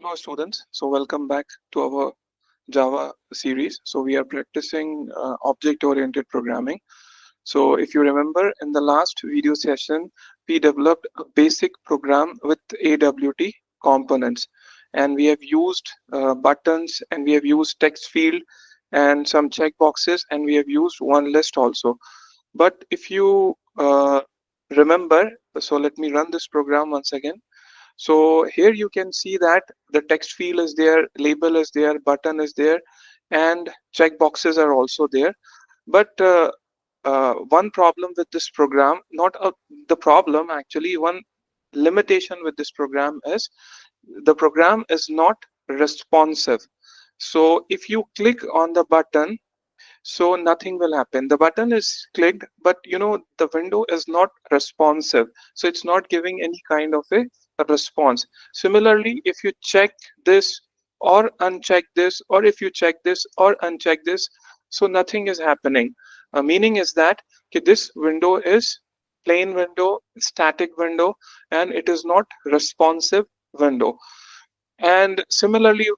Hello students, so welcome back to our Java series. So we are practicing object-oriented programming. So if you remember in the last video session, we developed a basic program with AWT components, and we have used buttons, and we have used text field and some checkboxes, and we have used one list also. But if you remember, so let me run this program once again. So here you can see that the text field is there, label is there, button is there, and checkboxes are also there. But one problem with this program, not the problem actually, one limitation with this program is the program is not responsive. So if you click on the button, so nothing will happen. The button is clicked, but the window is not responsive, so it's not giving any kind of a response. Similarly, if you check this or uncheck this, or if you check this or uncheck this, so nothing is happening. Meaning is that okay, this window is plain window, static window, and it is not responsive window. And similarly,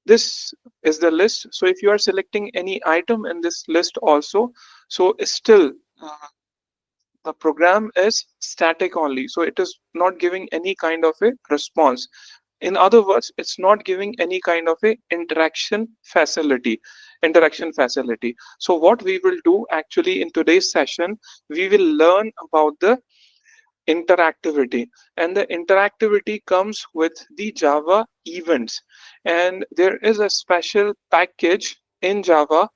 this is the list. So if you are selecting any item in this list also, so still uh, the program is static only, so it is not giving any kind of a response. In other words, it's not giving any kind of a interaction facility. So what we will do actually in today's session, we will learn about the interactivity, and the interactivity comes with the Java events. And there is a special package in Java,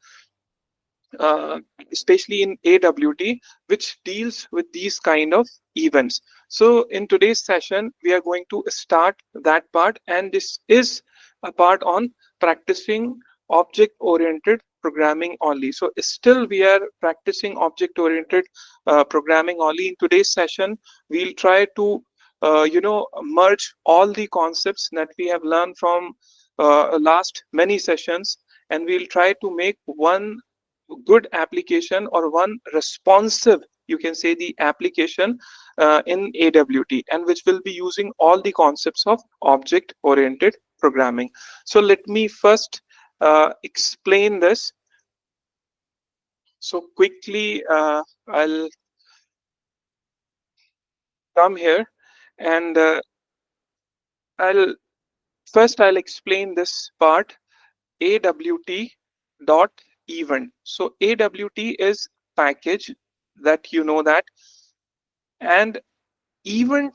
uh, especially in AWT, which deals with these kind of events. So in today's session we are going to start that part, and this is a part on practicing object oriented programming only. So still we are practicing object oriented programming only. In today's session we'll try to merge all the concepts that we have learned from last many sessions, and we'll try to make one good application, or one responsive, you can say, the application in AWT, and which will be using all the concepts of object oriented programming. So let me first explain this. So quickly I'll come here, and I'll explain this part. AWT dot event. So AWT is package, that you know that, and event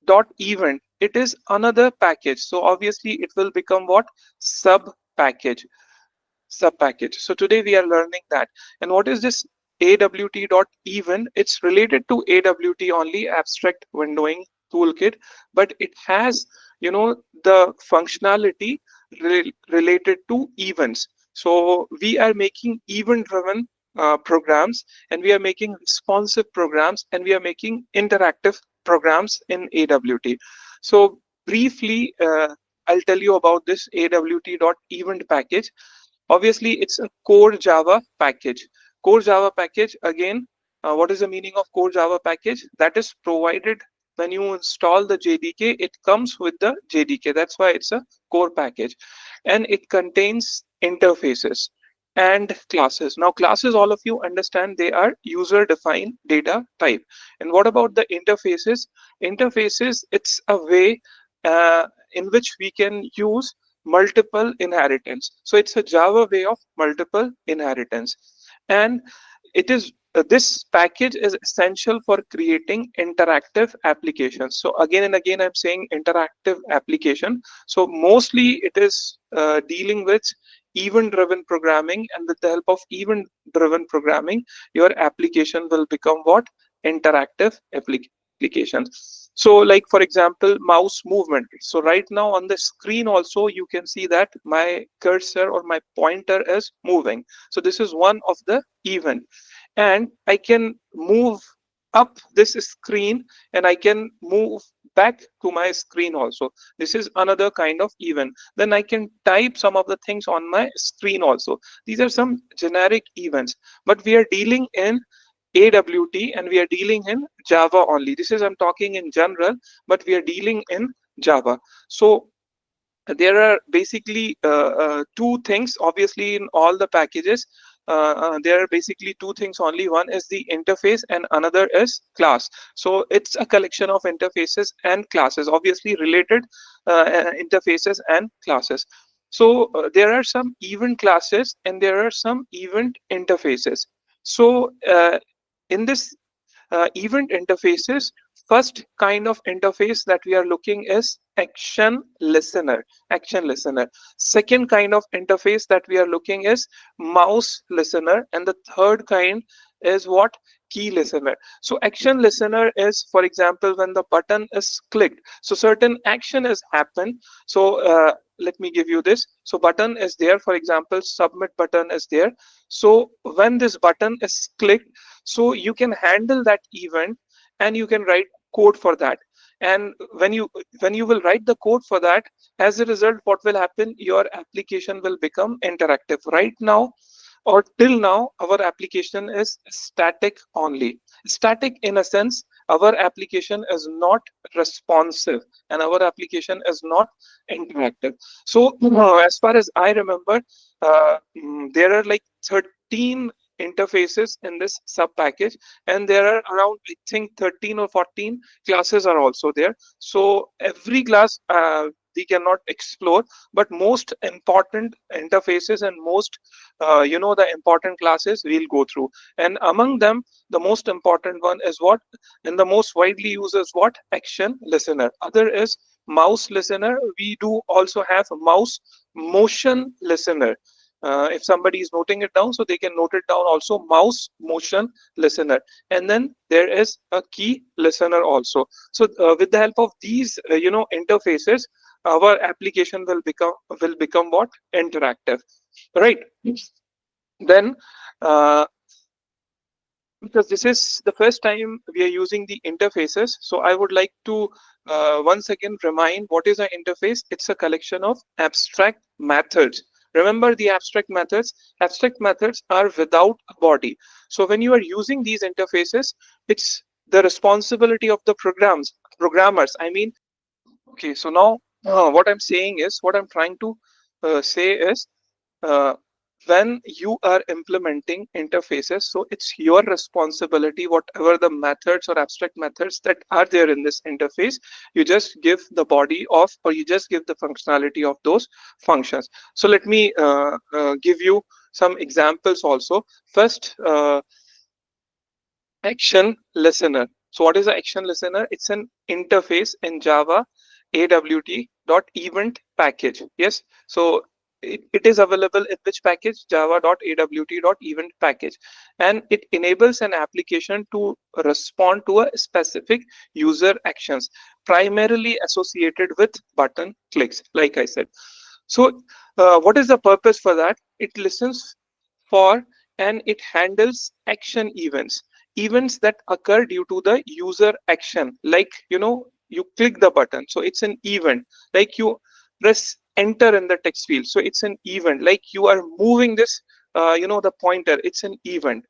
dot event, it is another package. So obviously it will become what? Sub package. So today we are learning that. And what is this AWT dot event? It's related to AWT only, abstract windowing toolkit, but it has the functionality related to events. So we are making event driven programs, and we are making responsive programs, and we are making interactive programs in AWT. So briefly, I'll tell you about this AWT.event package. Obviously, it's a core Java package. Core Java package, again, what is the meaning of core Java package? That is provided when you install the JDK, it comes with the JDK. That's why it's a core package. And it contains interfaces and classes. Now, classes, all of you understand, they are user-defined data type. And what about the interfaces? Interfaces, it's a way in which we can use multiple inheritance. So it's a Java way of multiple inheritance. And it is this package is essential for creating interactive applications. So again and again I'm saying interactive application. So mostly it is dealing with event driven programming, and with the help of event driven programming your application will become what? Interactive applications. So like for example, mouse movement. So right now on the screen also you can see that my cursor or my pointer is moving. So this is one of the event, and I can move up this screen, and I can move back to my screen also. This is another kind of event. Then I can type some of the things on my screen also. These are some generic events, but we are dealing in AWT, and we are dealing in Java only. This is, I'm talking in general, but we are dealing in Java. So there are basically two things. Obviously, in all the packages, there are basically two things only. One is the interface and another is class. So it's a collection of interfaces and classes, obviously related interfaces and classes. So there are some event classes and there are some event interfaces. So in this event interfaces, first kind of interface that we are looking is action listener. Second kind of interface that we are looking is mouse listener, and the third kind is what? Key listener. So action listener is, for example, when the button is clicked, so certain action has happened. So let me give you this. So button is there, for example, submit button is there. So when this button is clicked, so you can handle that event and you can write code for that. And when you will write the code for that, as a result, what will happen? Your application will become interactive. Right now, or till now, our application is static only. Static in a sense, our application is not responsive and our application is not interactive. So as far as I remember, there are like 13 interfaces in this sub package, and there are around, I think, 13 or 14 classes are also there. So every class we cannot explore, but most important interfaces and most the important classes we'll go through. And among them, the most important one is what? And the most widely used is what? Action listener. Other is mouse listener. We do also have mouse motion listener. If somebody is noting it down, so they can note it down also, mouse motion listener. And then there is a key listener also. So with the help of these interfaces, our application will become what? Interactive, right? Then because this is the first time we are using the interfaces, so I would like to once again remind what is an interface. It's a collection of abstract methods. Remember the abstract methods? Abstract methods are without a body. So when you are using these interfaces, it's the responsibility of the programmers. I mean, okay, so now what I'm saying is, what I'm trying to say is, uh, when you are implementing interfaces, so it's your responsibility, whatever the methods or abstract methods that are there in this interface, you just give the body of, or you just give the functionality of those functions. So let me give you some examples also. First, action listener. So what is the action listener? It's an interface in Java AWT dot event package. Yes. So it is available in which package? Java.awt.event package. And it enables an application to respond to a specific user actions, primarily associated with button clicks, like I said. So what is the purpose for that? It listens for and it handles action events that occur due to the user action, like you click the button, so it's an event. Like you press enter in the text field, so it's an event. Like you are moving this the pointer, it's an event.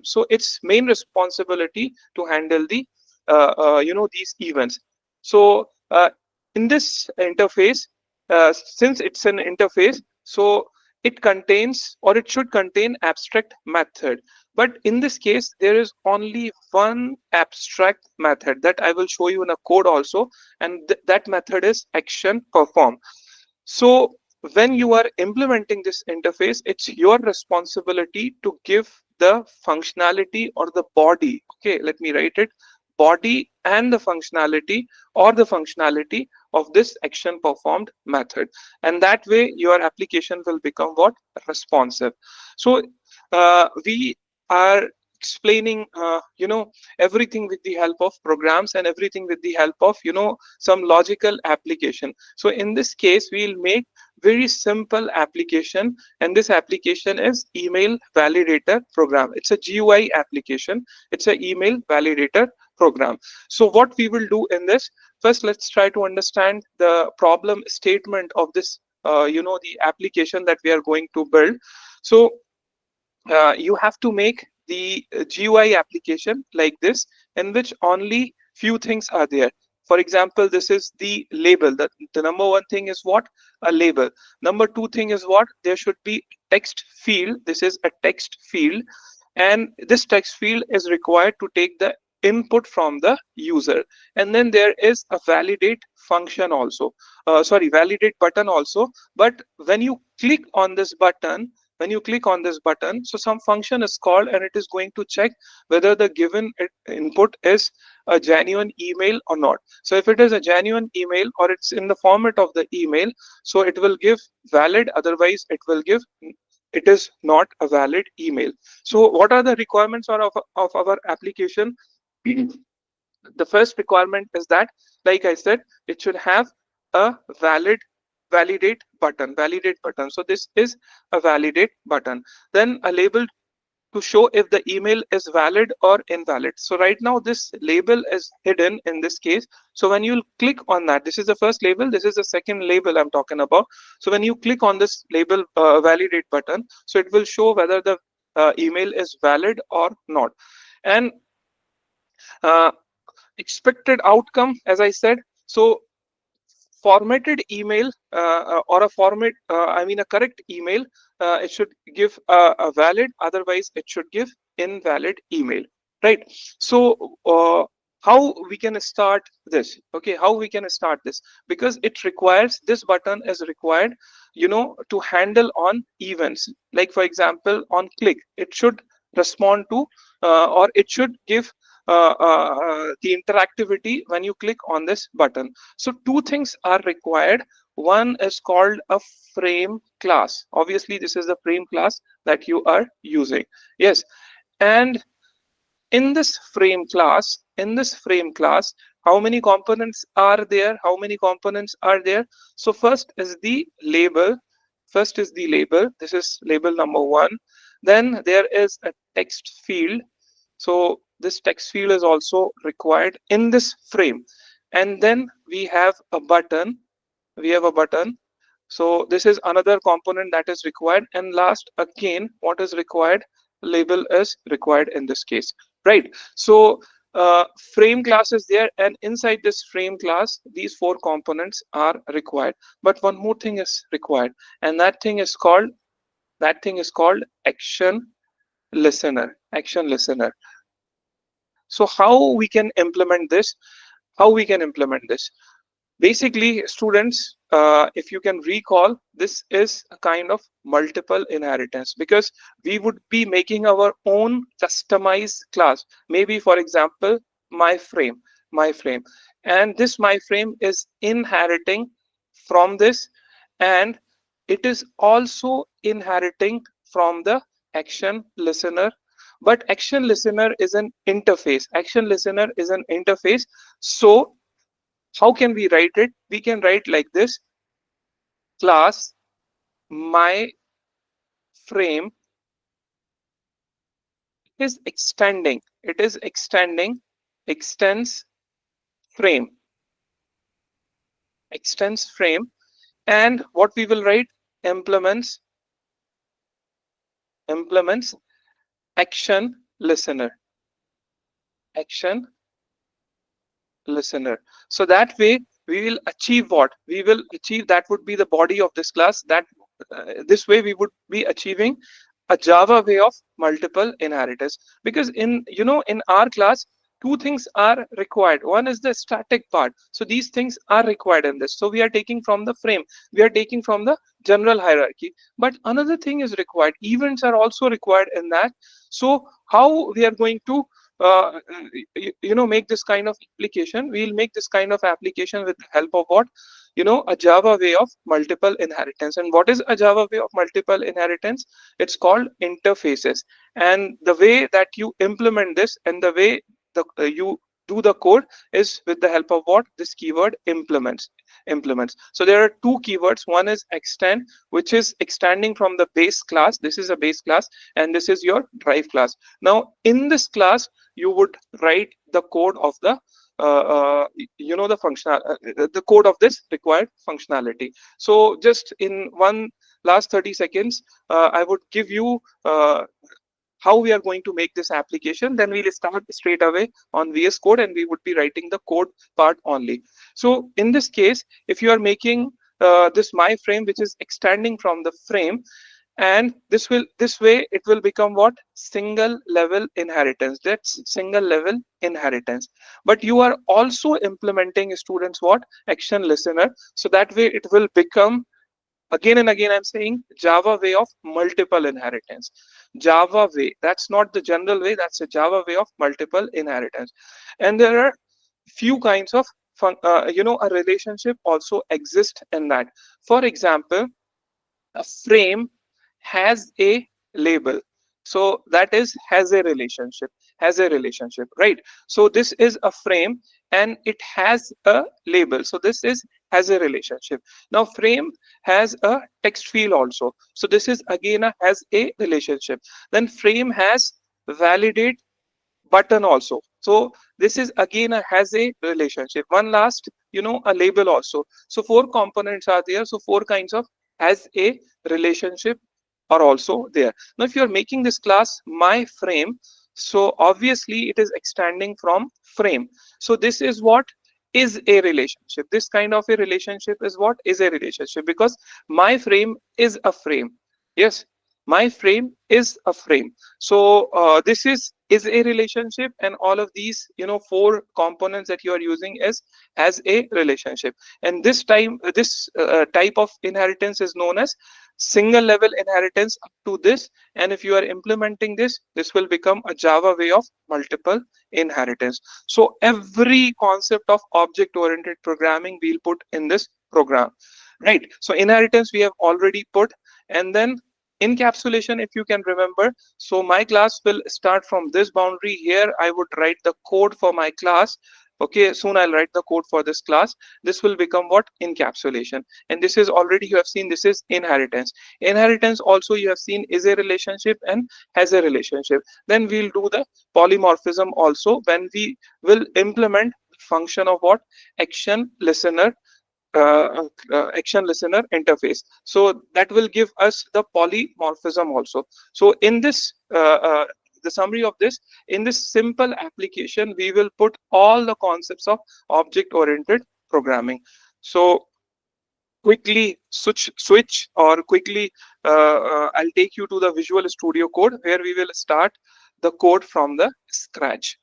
So its main responsibility to handle the these events. So in this interface, since it's an interface, so it contains, or it should contain, abstract method. But in this case, there is only one abstract method that I will show you in a code also, and that method is actionPerform. So when you are implementing this interface, it's your responsibility to give the functionality or the body. Okay, let me write it: body and the functionality, or the functionality of this action performed method. And that way your application will become what? Responsive. So we are explaining everything with the help of programs, and everything with the help of some logical application. So in this case, we'll make very simple application, and this application is email validator program. It's a GUI application. It's an email validator program. So what we will do in this, first let's try to understand the problem statement of this the application that we are going to build. So you have to make the GUI application like this, in which only few things are there. For example, this is the label. The number one thing is what? A label. Number two thing is what? There should be text field. This is a text field, and this text field is required to take the input from the user. And then there is a validate function also, sorry, validate button also. But when you click on this button, so some function is called, and it is going to check whether the given input is a genuine email or not. So if it is a genuine email, or it's in the format of the email, so it will give valid, otherwise it will give it is not a valid email. So what are the requirements of our application? The first requirement is that, like I said, it should have a validate button. So this is a validate button. Then a label to show if the email is valid or invalid. So right now this label is hidden in this case. So when you click on that, this is the first label, this is the second label I'm talking about. So when you click on this label validate button, so it will show whether the email is valid or not. And uh, expected outcome, as I said, so formatted email, or a format, I mean a correct email, it should give a valid, otherwise it should give invalid email, right? So how we can start this? Okay, how we can start this? Because it requires, this button is required, to handle on events. Like for example, on click, it should respond to, or it should give the interactivity when you click on this button. So two things are required. One is called a frame class. Obviously this is the frame class that you are using. Yes. And in this frame class, how many components are there? So first is the label. This is label number one. Then there is a text field. So this text field is also required in this frame. And then we have a button. So this is another component that is required. And last, again, what is required? Label is required in this case, right? So frame class is there, and inside this frame class, these four components are required. But one more thing is required, and that thing is called action listener. So how we can implement this? Basically, students, if you can recall, this is a kind of multiple inheritance, because we would be making our own customized class. Maybe, for example, my frame, and this my frame is inheriting from this, and it is also inheriting from the action listener. But action listener is an interface. So how can we write it? We can write like this: class my frame is extending. Extends frame. And what we will write? Implements action listener. So that way we will achieve what? That would be the body of this class. That this way we would be achieving a Java way of multiple inheritance. Because in our class, two things are required. One is the static part. So these things are required in this. So we are taking from the frame, we are taking from the general hierarchy. But another thing is required. Events are also required in that. So how we are going to make this kind of application? We'll make this kind of application with the help of what? A Java way of multiple inheritance. And what is a Java way of multiple inheritance? It's called interfaces. And the way that you implement this, and the way you do the code, is with the help of what? This keyword implements. So there are two keywords. One is extend, which is extending from the base class. This is a base class, and this is your drive class. Now in this class, you would write the code of the the code of this required functionality. So just in one last 30 seconds, I would give you how we are going to make this application, then we'll start straight away on VS Code and we would be writing the code part only. So in this case, if you are making this my frame, which is extending from the frame, and this way it will become what? Single level inheritance. That's single level inheritance. But you are also implementing, students, what? Action listener. So that way it will become, again and again I'm saying, Java way of multiple inheritance. Java way, that's not the general way, that's a Java way of multiple inheritance. And there are few kinds of a relationship also exist in that. For example, a frame has a label, so that is has a relationship, right? So this is a frame and it has a label, so this is has a relationship. Now frame has a text field also, so this is again a has a relationship. Then frame has validate button also, so this is again a has a relationship. One last, a label also. So four components are there, so four kinds of has a relationship are also there. Now if you are making this class my frame, so obviously it is extending from frame, so this is what? Is a relationship. This kind of a relationship is what? Is a relationship, because my frame is a frame. Yes, my frame is a frame. So this is a relationship, and all of these, four components that you are using is as a relationship. And this type of inheritance is known as single level inheritance up to this. And if you are implementing this, this will become a Java way of multiple inheritance. So every concept of object oriented programming we'll put in this program, right? So inheritance we have already put. And then encapsulation, if you can remember, so my class will start from this boundary. Here I would write the code for my class. Okay, soon I'll write the code for this class. This will become what? Encapsulation. And this is already, you have seen, this is inheritance. Inheritance also you have seen is a relationship and has a relationship. Then we'll do the polymorphism also when we will implement function of what? Action listener, action listener interface. So that will give us the polymorphism also. So in this the summary of this, in this simple application we will put all the concepts of object oriented programming. So quickly switch or quickly I'll take you to the Visual Studio Code, where we will start the code from the scratch.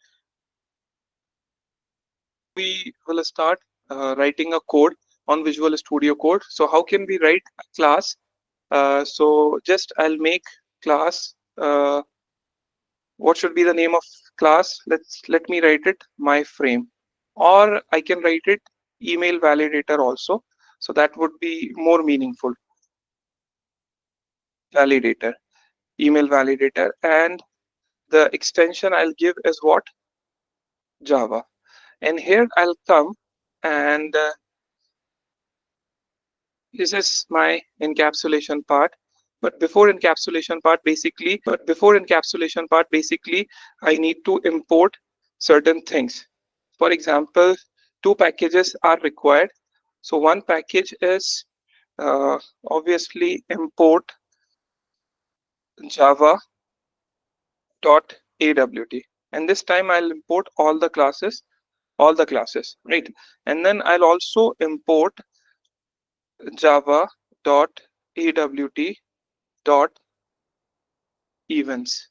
We will start writing a code on Visual Studio Code. So how can we write a class? So just I'll make class. What should be the name of class? Let me write it my frame, or I can write it email validator also. So that would be more meaningful. Validator, email validator, and the extension I'll give is what? Java. And here I'll come and this is my encapsulation part. But before encapsulation part, basically, I need to import certain things. For example, two packages are required. So one package is obviously import java.awt. And this time I'll import all the classes, right? And then I'll also import java.awt.events.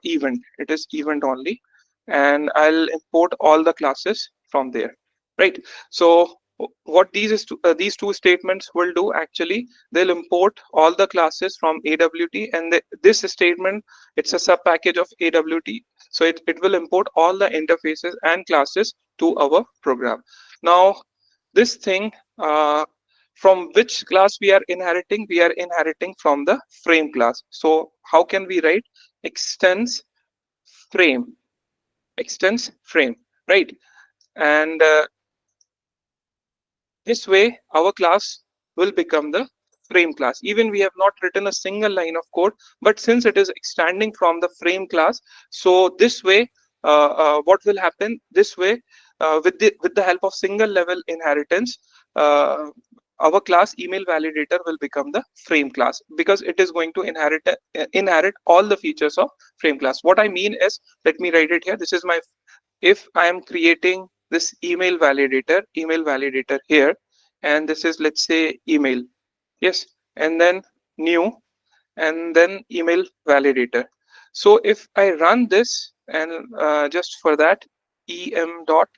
Event, it is event only, and I'll import all the classes from there, right? So what these two statements will do, actually they'll import all the classes from AWT, and this statement, it's a sub package of AWT, so it will import all the interfaces and classes to our program. Now this thing, from which class we are inheriting? We are inheriting from the frame class. So how can we write? Extends frame, right? And this way our class will become the frame class. Even we have not written a single line of code, but since it is extending from the frame class, so this way what will happen? This way with the help of single level inheritance, our class email validator will become the frame class, because it is going to inherit all the features of frame class. What I mean is, let me write it here. This is my, if I am creating this email validator here, and this is, let's say, email, yes, and then new, and then email validator. So if I run this, and just for that, em dot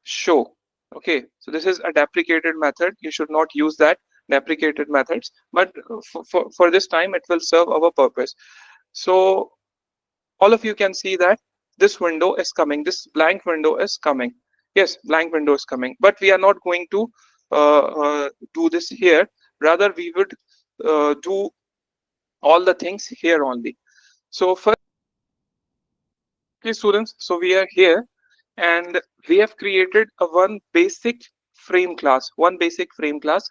show, okay, so this is a deprecated method, you should not use that deprecated methods, but for this time it will serve our purpose. So all of you can see that this window is coming, this blank window is coming, yes, blank window is coming, but we are not going to do this here. Rather, we would do all the things here only. So first, okay, students, so we are here, and we have created a one basic frame class.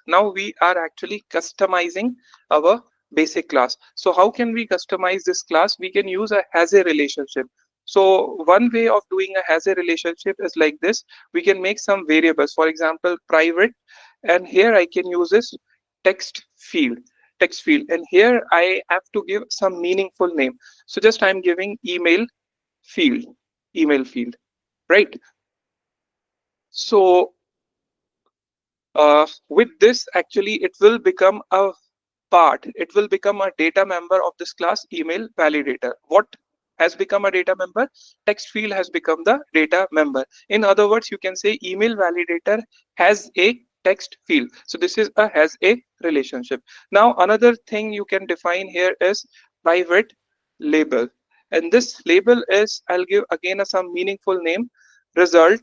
Now we are actually customizing our basic class. So how can we customize this class? We can use a has a relationship. So one way of doing a has a relationship is like this. We can make some variables, for example, private, and here I can use this text field, and here I have to give some meaningful name. So just I'm giving field email field, right? So with this, actually it will become a it will become a data member of this class email validator. What has become a data member? Text field has become the data member. In other words, you can say email validator has a text field. So this is a has a relationship. Now another thing you can define here is private label, and this label is, I'll give again some meaningful name, result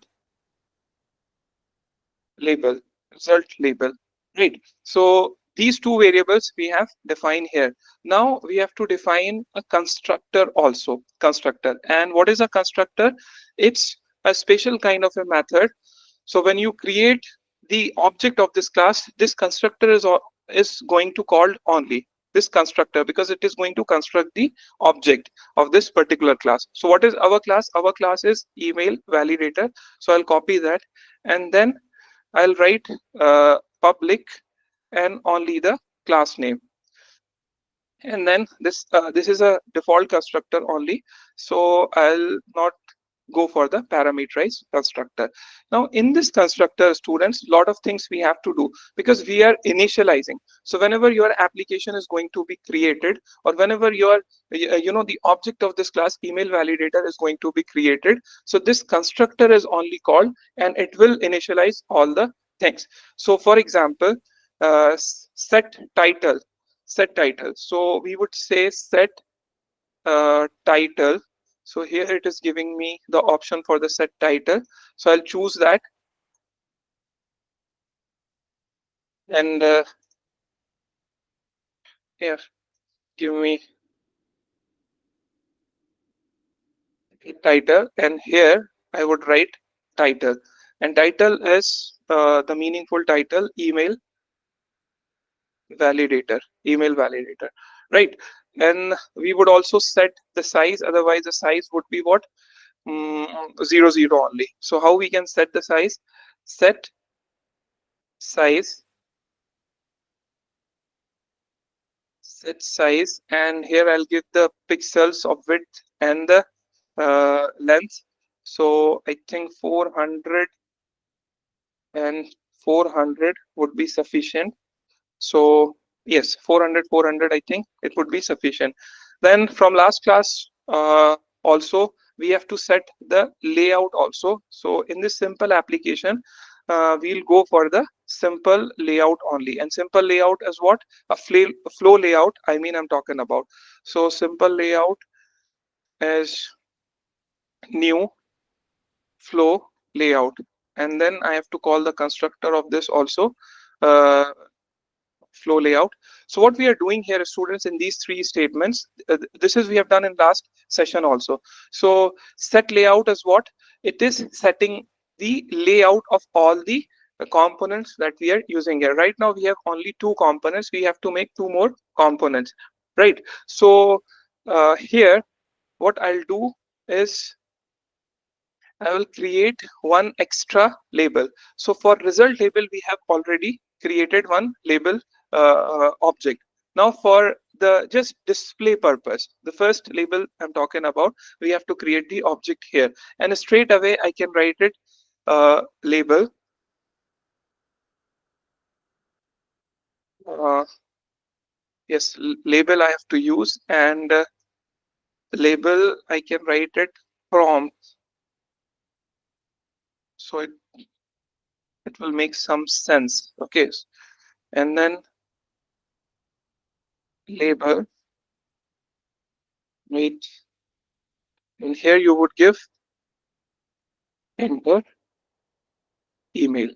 label, result label, right? So these two variables we have defined here. Now we have to define a constructor also, constructor. And what is a constructor? It's a special kind of a method. So when you create the object of this class, this constructor is going to call only this constructor, because it is going to construct the object of this particular class. So what is our class? Our class is email validator. So I'll copy that, and then I'll write public and only the class name, and then this is a default constructor only, so I'll not go for the parameterized constructor. Now in this constructor, students, lot of things we have to do, because we are initializing. So whenever your application is going to be created, or whenever your the object of this class email validator is going to be created, so this constructor is only called, and it will initialize all the things. So for example, set title, so we would say set title. So here it is giving me the option for the set title, so I'll choose that, and here give me title, and here I would write title, and title is the meaningful title, email validator, right? And we would also set the size, otherwise the size would be what, 0 0 only. So how we can set the size? Set size, and here I'll give the pixels of width and the length. So I think 400 and 400 would be sufficient. So yes, 400 I think it would be sufficient. Then from last class, also we have to set the layout also. So in this simple application, we'll go for the simple layout only, and simple layout is what? A flow layout, I mean, I'm talking about. So simple layout is new flow layout, and then I have to call the constructor of this also, uh, flow layout. So what we are doing here, students, in these three statements, this is we have done in last session also. So set layout is what? It is setting the layout of all the components that we are using here. Right now we have only two components, we have to make two more components, right? So here what I'll do is I will create one extra label. So for result label we have already created one label object. Now for the just display purpose, the first label I'm talking about, we have to create the object here, and straight away I can write it label yes, label I have to use, and label I can write it prompt, so it will make some sense. Okay, and then label, wait, and here you would give enter email.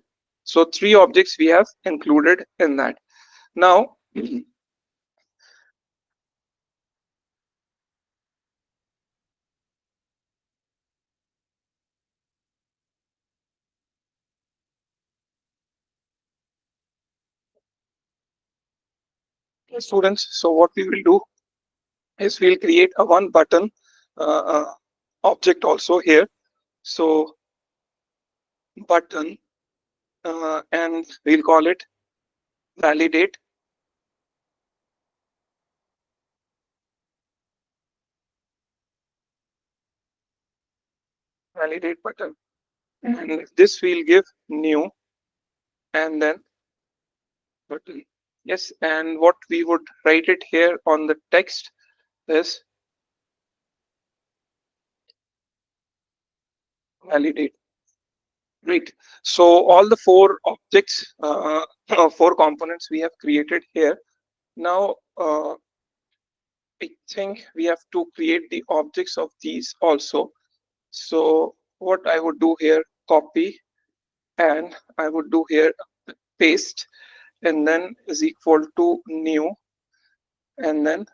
So three objects we have included in that. Now students, so what we will do is we'll create a one button object also here. So button, and we'll call it validate validate button, and this we'll give new, and then button. Yes, and what we would write it here on the text is validate. Great. So all the four objects, four components we have created here. Now I think we have to create the objects of these also. So what I would do here, copy, and I would do here paste, and then is equal to new, and then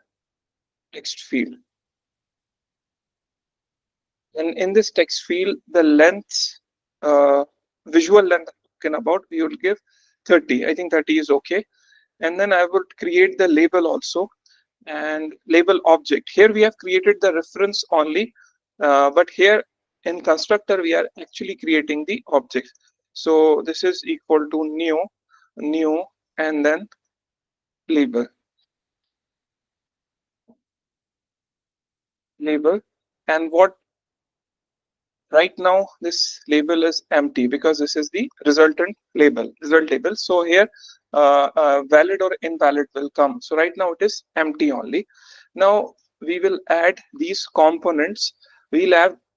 text field. And in this text field, the length, visual length I'm talking about, we will give 30. I think 30 is okay. And then I would create the label also, and label object. Here we have created the reference only, but here in constructor we are actually creating the object. So this is equal to new, and then label, label, and what right now this label is empty because this is the resultant label, result label. So here valid or invalid will come. So right now it is empty only. Now we will add these components. We'll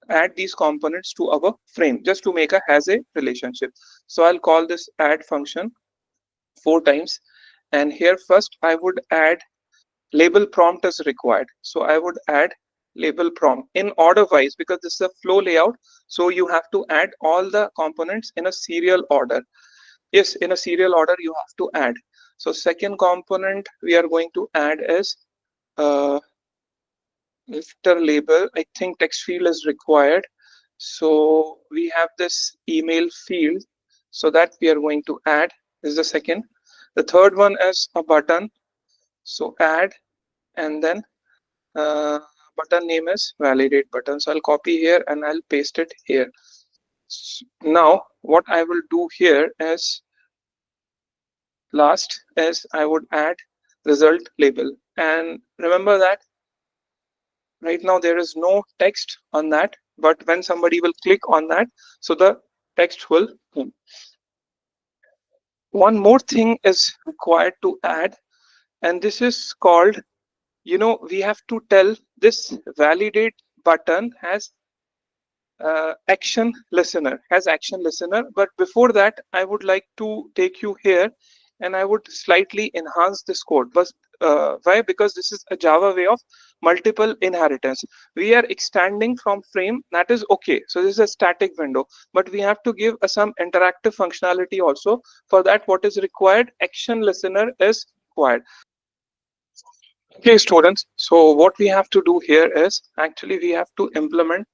add these components to our frame just to make a has a relationship. So I'll call this add function 4 times, and here first I would add label prompt is required. So I would add label prompt in order wise because this is a flow layout. So you have to add all the components in a serial order. Yes, in a serial order you have to add. So second component we are going to add is after label. I think text field is required. So we have this email field. So that we are going to add is the second. The third one is a button. So add, and then button name is validate button. So I'll copy here and I'll paste it here. Now what I will do here is last is I would add result label, and remember that right now there is no text on that, but when somebody will click on that, so the text will come. One more thing is required to add, and this is called, we have to tell this validate button has action listener. But before that I would like to take you here, and I would slightly enhance this code. But why? Because this is a Java way of multiple inheritance. We are extending from frame, that is okay. So this is a static window, but we have to give some interactive functionality also. For that, what is required? Action listener is required. Okay, students, so what we have to do here is actually we have to implement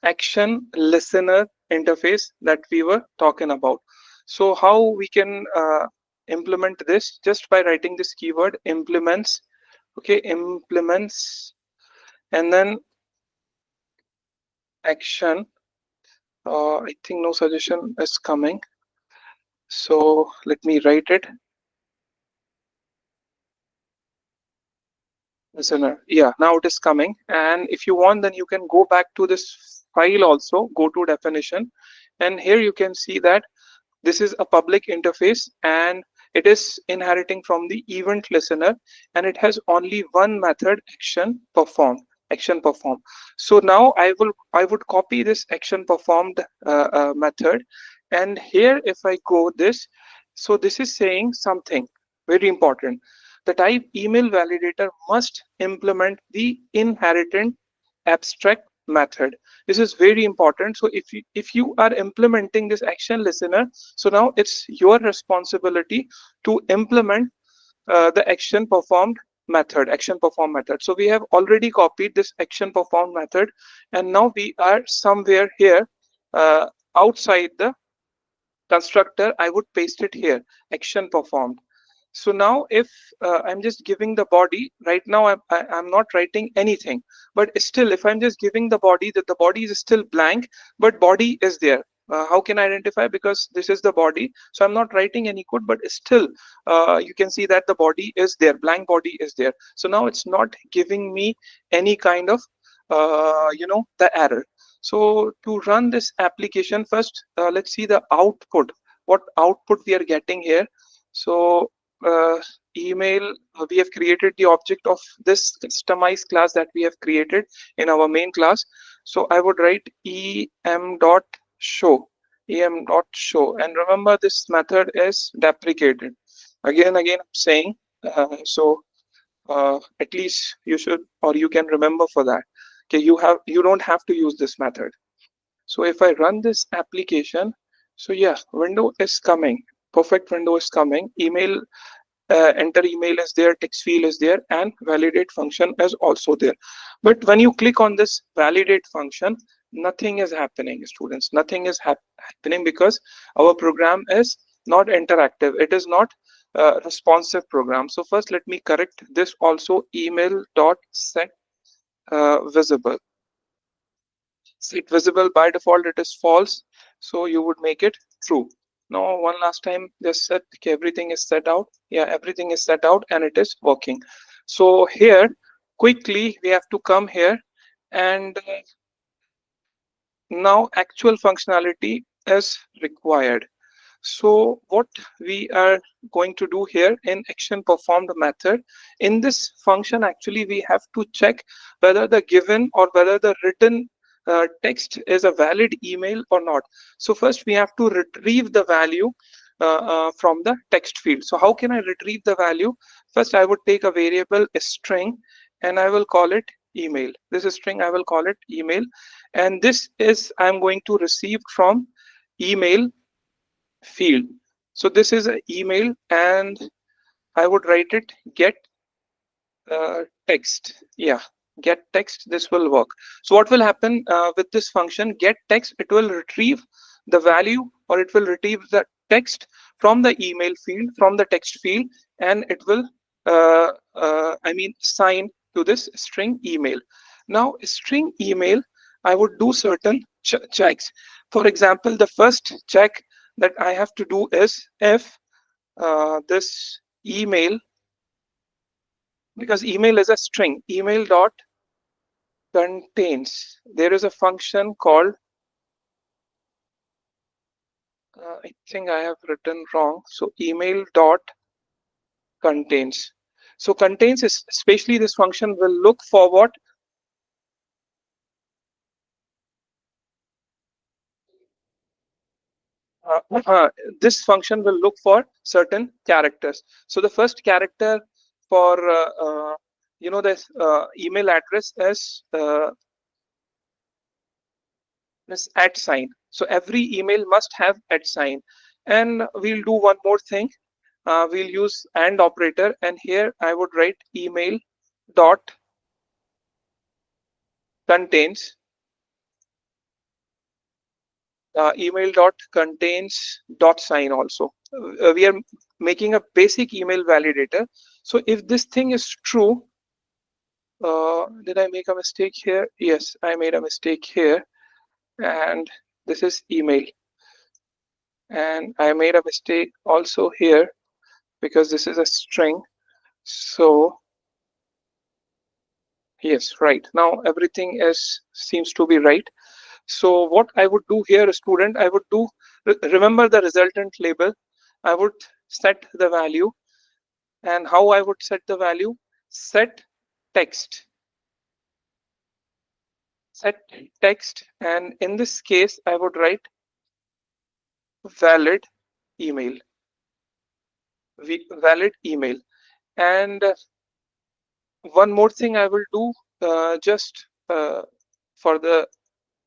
action listener interface that we were talking about. So how we can implement this? Just by writing this keyword implements. Okay, implements, and then action. I think no suggestion is coming. So let me write it. Listener, yeah, now it is coming. And if you want, then you can go back to this file also, go to definition, and here you can see that this is a public interface and it is inheriting from the event listener, and it has only one method, action perform. So now I would copy this action performed method, and here if I go this, so this is saying something very important. The type email validator must implement the inheritance abstract method. This is very important. So if you are implementing this action listener, so now it's your responsibility to implement the action perform method. So we have already copied this action perform method, and now we are somewhere here uh, outside the constructor. I would paste it here, action performed. So now if I'm just giving the body right now, I'm not writing anything, but still if I'm just giving the body, that the body is still blank, but body is there. How can I identify? Because this is the body, so I'm not writing any code, but still you can see that the body is there, blank body is there. So now it's not giving me any kind of the error. So to run this application, first let's see the output, what output we are getting here. So uh, email, we have created the object of this customized class that we have created in our main class. So I would write em.show, and remember this method is deprecated. Again I'm saying, so at least you should, or you can remember for that. Okay, you don't have to use this method. So if I run this application, so yeah, window is coming, perfect window is coming, email, enter email is there, text field is there, and validate function is also there. But when you click on this validate function, nothing is happening, students, nothing is happening, because our program is not interactive, it is not responsive program. So first let me correct this also, email dot set visible. Set visible, by default it is false, so you would make it true. Now one last time, just set, okay, everything is set out, yeah, everything is set out and it is working. So here quickly we have to come here, and now actual functionality is required. So what we are going to do here in action performed method, in this function actually we have to check whether the given or whether the written text is a valid email or not. So first we have to retrieve the value from the text field. So how can I retrieve the value? First I would take a variable, a string, and I will call it email. This is string, I will call it email, and this is I'm going to receive from email field. So this is an email, and I would write it get text. Yeah, get text, this will work. So what will happen with this function get text, it will retrieve the value, or it will retrieve the text from the email field, from the text field, and it will assign to this string email. Now string email, I would do certain checks. For example, the first check that I have to do is if this email, because email is a string, email dot contains, there is a function called, I think I have written wrong, so email dot contains. So contains is, especially this function will look for what, uh, uh, this function will look for certain characters. So the first character for this email address is this at sign. So every email must have at sign. And we'll do one more thing. We'll use AND operator, and here I would write email dot contains, email dot contains dot sign also. We are making a basic email validator. So if this thing is true, did I make a mistake here? Yes, I made a mistake here, and this is email. and I made a mistake also here because this is a string. So yes, right, now everything is seems to be right. So what I would do here, student, I would do, remember the resultant label. I would set the value, and how I would set the value? Set text, set text, and in this case, I would write valid email, valid email. And one more thing I will do, just for the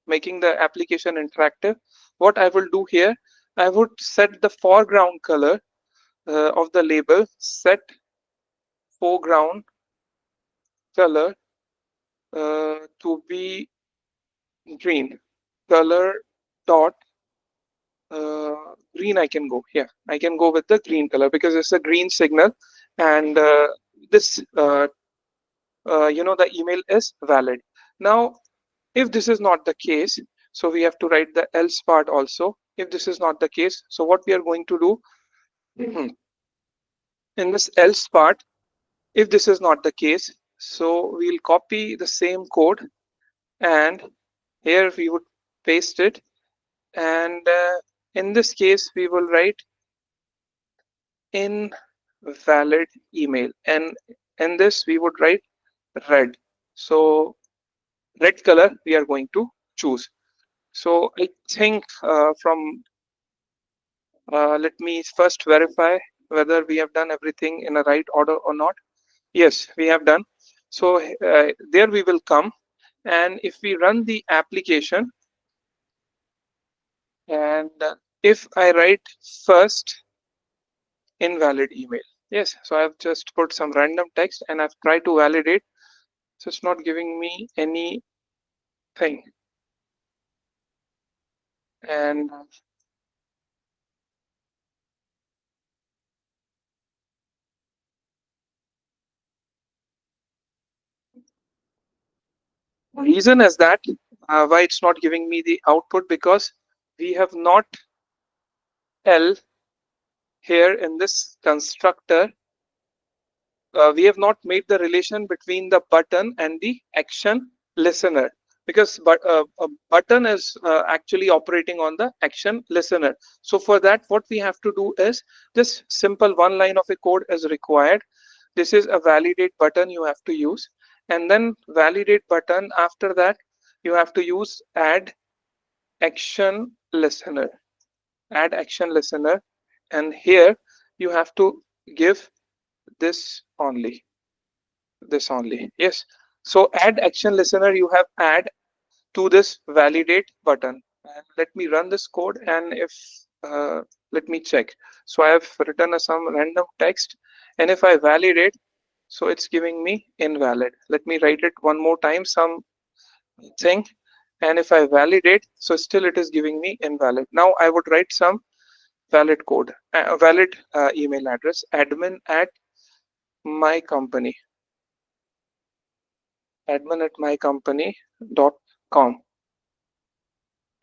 making the application interactive. What I will do here, I would set the foreground color of the label, set foreground color to be green, color dot green. I can go, yeah, I can go with the green color because it's a green signal, and this the email is valid. Now if this is not the case, so we have to write the else part also. If this is not the case, so what we are going to do in this else part, if this is not the case, so we'll copy the same code, and here we would paste it, and in this case we will write invalid email, and in this we would write red. So red color we are going to choose. So I think from let me first verify whether we have done everything in a right order or not. Yes, we have done. So there we will come, and if we run the application, and if I write first invalid email, yes, so I've just put some random text and I've tried to validate, so it's not giving me anything. And reason is that why it's not giving me the output, because we have not L here in this constructor, we have not made the relation between the button and the action listener, because a button is actually operating on the action listener. So for that, what we have to do is this simple one line of a code is required. This is a validate button you have to use, and then validate button, after that you have to use add action listener, add action listener, and here you have to give this only, this only, yes. So add action listener you have add to this validate button, and let me run this code, and if let me check. So I have written some random text, and if I validate, so it's giving me invalid. Let me write it one more time, some thing, and if I validate, so still it is giving me invalid. Now I would write some valid code, valid email address, admin at my company, admin at mycompany.com.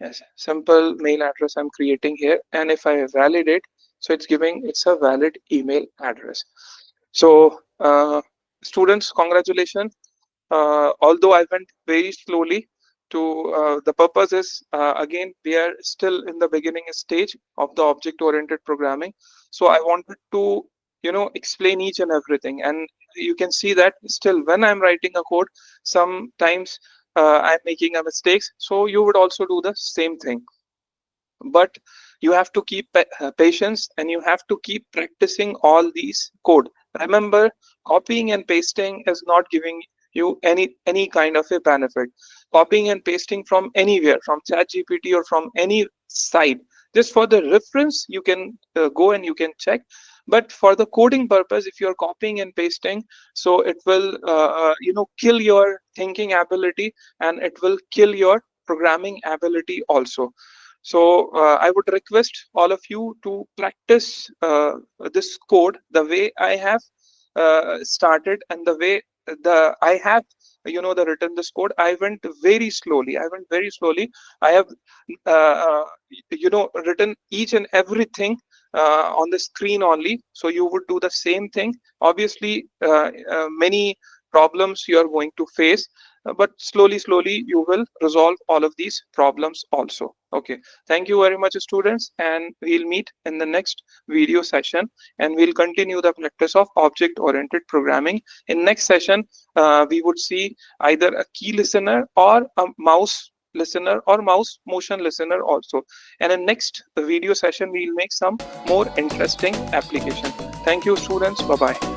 Yes, simple mail address I'm creating here, and if I validate, so it's giving, it's a valid email address. So students, congratulations. Although I went very slowly to the purpose is again we are still in the beginning stage of the object oriented programming, so I wanted to explain each and everything, and you can see that still when I'm writing a code, sometimes I'm making a mistakes, so you would also do the same thing. But you have to keep patience, and you have to keep practicing all these code. Remember, copying and pasting is not giving you any kind of a benefit. Copying and pasting from anywhere, from ChatGPT or from any site, just for the reference you can go and you can check. But for the coding purpose, if you're copying and pasting, so it will kill your thinking ability, and it will kill your programming ability also. So I would request all of you to practice this code the way I have started, and the way I have, the written this code. I went very slowly. I have written each and everything on the screen only. So you would do the same thing. Obviously, many problems you are going to face, but slowly you will resolve all of these problems also. Okay, thank you very much, students, and we'll meet in the next video session, and we'll continue the practice of object oriented programming. In next session, we would see either a key listener or a mouse listener or mouse motion listener also. And in next video session, we'll make some more interesting application. Thank you, students. Bye bye.